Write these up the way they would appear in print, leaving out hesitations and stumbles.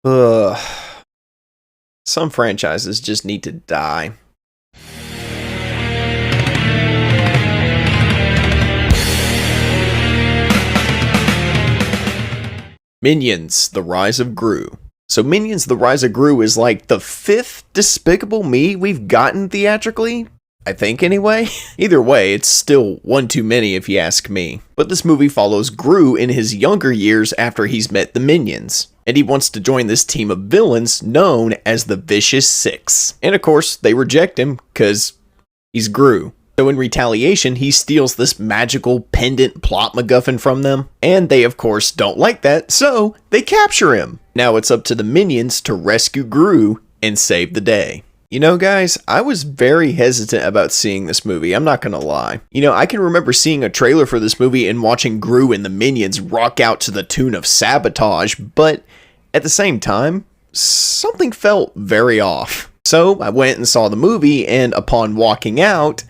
Ugh. Some franchises just need to die. Minions: The Rise of Gru. So Minions: The Rise of Gru is like the 5th Despicable Me we've gotten theatrically? I think anyway. Either way, it's still one too many if you ask me. But this movie follows Gru in his younger years after he's met the Minions, and he wants to join this team of villains known as the Vicious Six. And of course, they reject him, cause he's Gru. So in retaliation, he steals this magical pendant plot MacGuffin from them, and they of course don't like that, so they capture him. Now it's up to the Minions to rescue Gru and save the day. You know, guys, I was very hesitant about seeing this movie, I'm not gonna lie. You know, I can remember seeing a trailer for this movie and watching Gru and the Minions rock out to the tune of Sabotage, but at the same time, something felt very off. So I went and saw the movie, and upon walking out,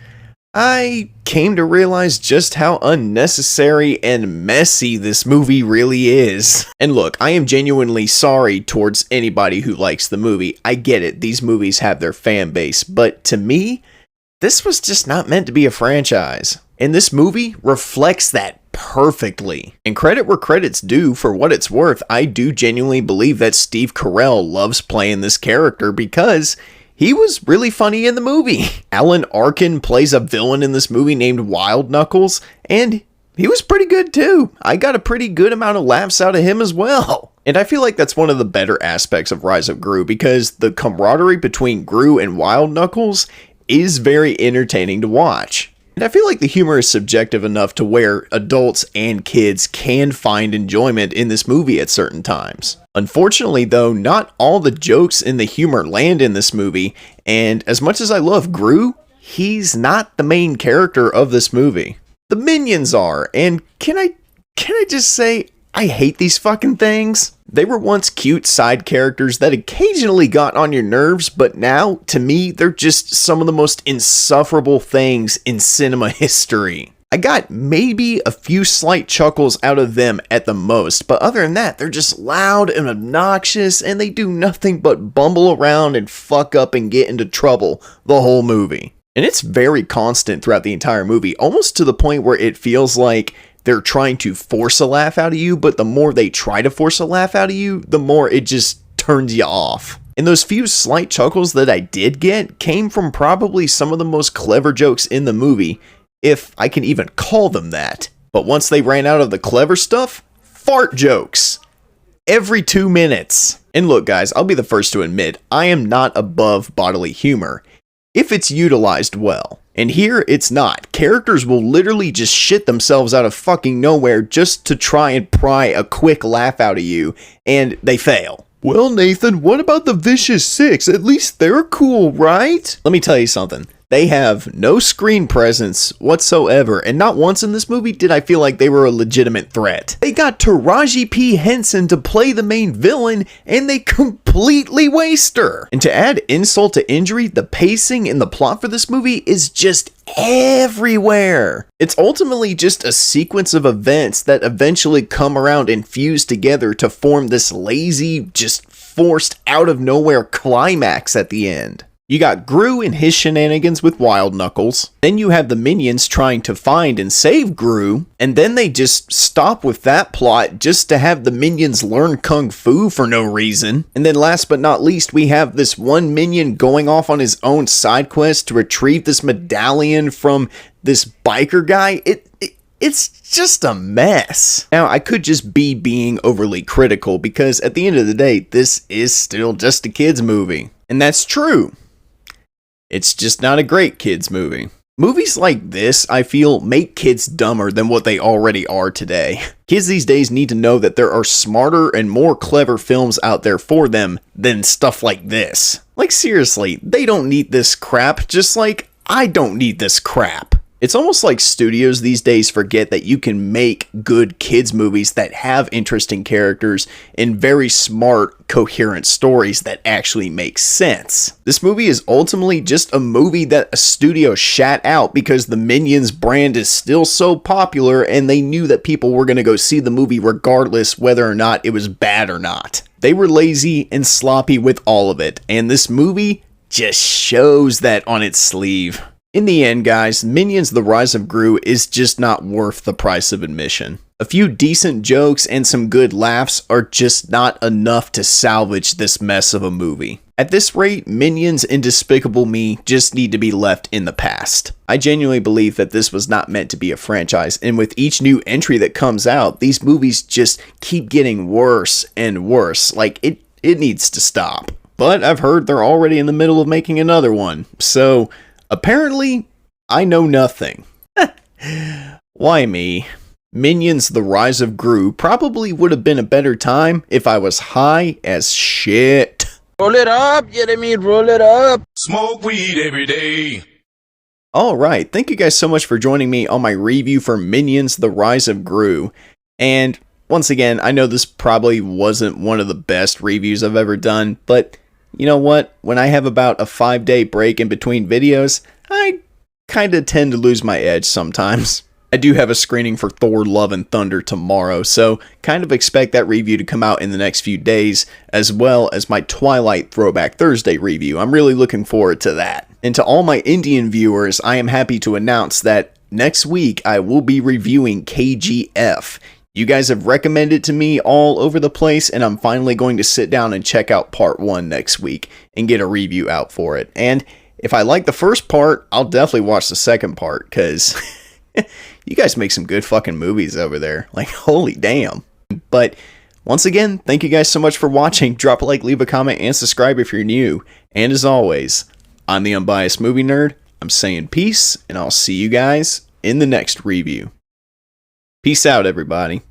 I came to realize just how unnecessary and messy this movie really is. And look, I am genuinely sorry towards anybody who likes the movie. I get it, these movies have their fan base, but to me, this was just not meant to be a franchise. And this movie reflects that perfectly. And credit where credit's due, for what it's worth, I do genuinely believe that Steve Carell loves playing this character because he was really funny in the movie. Alan Arkin plays a villain in this movie named Wild Knuckles, and he was pretty good too. I got a pretty good amount of laughs out of him as well. And I feel like that's one of the better aspects of Rise of Gru, because the camaraderie between Gru and Wild Knuckles is very entertaining to watch. And I feel like the humor is subjective enough to where adults and kids can find enjoyment in this movie at certain times. Unfortunately though, not all the jokes and the humor land in this movie, and as much as I love Gru, he's not the main character of this movie. The Minions are, and can I just say, I hate these fucking things. They were once cute side characters that occasionally got on your nerves, but now, to me, they're just some of the most insufferable things in cinema history. I got maybe a few slight chuckles out of them at the most, but other than that, they're just loud and obnoxious, and they do nothing but bumble around and fuck up and get into trouble the whole movie. And it's very constant throughout the entire movie, almost to the point where it feels like they're trying to force a laugh out of you, but the more they try to force a laugh out of you, the more it just turns you off. And those few slight chuckles that I did get came from probably some of the most clever jokes in the movie, if I can even call them that. But once they ran out of the clever stuff, fart jokes. Every 2 minutes. And look guys, I'll be the first to admit, I am not above bodily humor, if it's utilized well. And here, it's not. Characters will literally just shit themselves out of fucking nowhere just to try and pry a quick laugh out of you, and they fail. Well, Nathan, what about the Vicious Six? At least they're cool, right? Let me tell you something. They have no screen presence whatsoever, and not once in this movie did I feel like they were a legitimate threat. They got Taraji P. Henson to play the main villain, and they completely waste her. And to add insult to injury, the pacing and the plot for this movie is just everywhere. It's ultimately just a sequence of events that eventually come around and fuse together to form this lazy, just forced out of nowhere climax at the end. You got Gru and his shenanigans with Wild Knuckles, then you have the Minions trying to find and save Gru, and then they just stop with that plot just to have the Minions learn Kung Fu for no reason. And then last but not least, we have this one Minion going off on his own side quest to retrieve this medallion from this biker guy. It's just a mess. Now, I could just be being overly critical because at the end of the day, this is still just a kid's movie. And that's true. It's just not a great kids movie. Movies like this, I feel, make kids dumber than what they already are today. Kids these days need to know that there are smarter and more clever films out there for them than stuff like this. Like seriously, they don't need this crap, just like I don't need this crap. It's almost like studios these days forget that you can make good kids movies that have interesting characters and very smart, coherent stories that actually make sense. This movie is ultimately just a movie that a studio shat out because the Minions brand is still so popular and they knew that people were going to go see the movie regardless whether or not it was bad or not. They were lazy and sloppy with all of it, and this movie just shows that on its sleeve. In the end, guys, Minions: The Rise of Gru is just not worth the price of admission. A few decent jokes and some good laughs are just not enough to salvage this mess of a movie. At this rate, Minions and Despicable Me just need to be left in the past. I genuinely believe that this was not meant to be a franchise, and with each new entry that comes out, these movies just keep getting worse and worse. Like, it needs to stop. But I've heard they're already in the middle of making another one, so apparently, I know nothing. Why me? Minions: The Rise of Gru probably would have been a better time if I was high as shit. Roll it up, Jeremy, roll it up. Smoke weed every day. Alright, thank you guys so much for joining me on my review for Minions: The Rise of Gru. And once again, I know this probably wasn't one of the best reviews I've ever done, but you know what? When I have about a 5-day break in between videos, I kinda tend to lose my edge sometimes. I do have a screening for Thor: Love and Thunder tomorrow, so kind of expect that review to come out in the next few days, as well as my Twilight Throwback Thursday review. I'm really looking forward to that. And to all my Indian viewers, I am happy to announce that next week I will be reviewing KGF. You guys have recommended it to me all over the place, and I'm finally going to sit down and check out part 1 next week and get a review out for it. And if I like the first part, I'll definitely watch the second part, because you guys make some good fucking movies over there. Like, holy damn. But once again, thank you guys so much for watching. Drop a like, leave a comment, and subscribe if you're new. And as always, I'm the Unbiased Movie Nerd. I'm saying peace, and I'll see you guys in the next review. Peace out, everybody.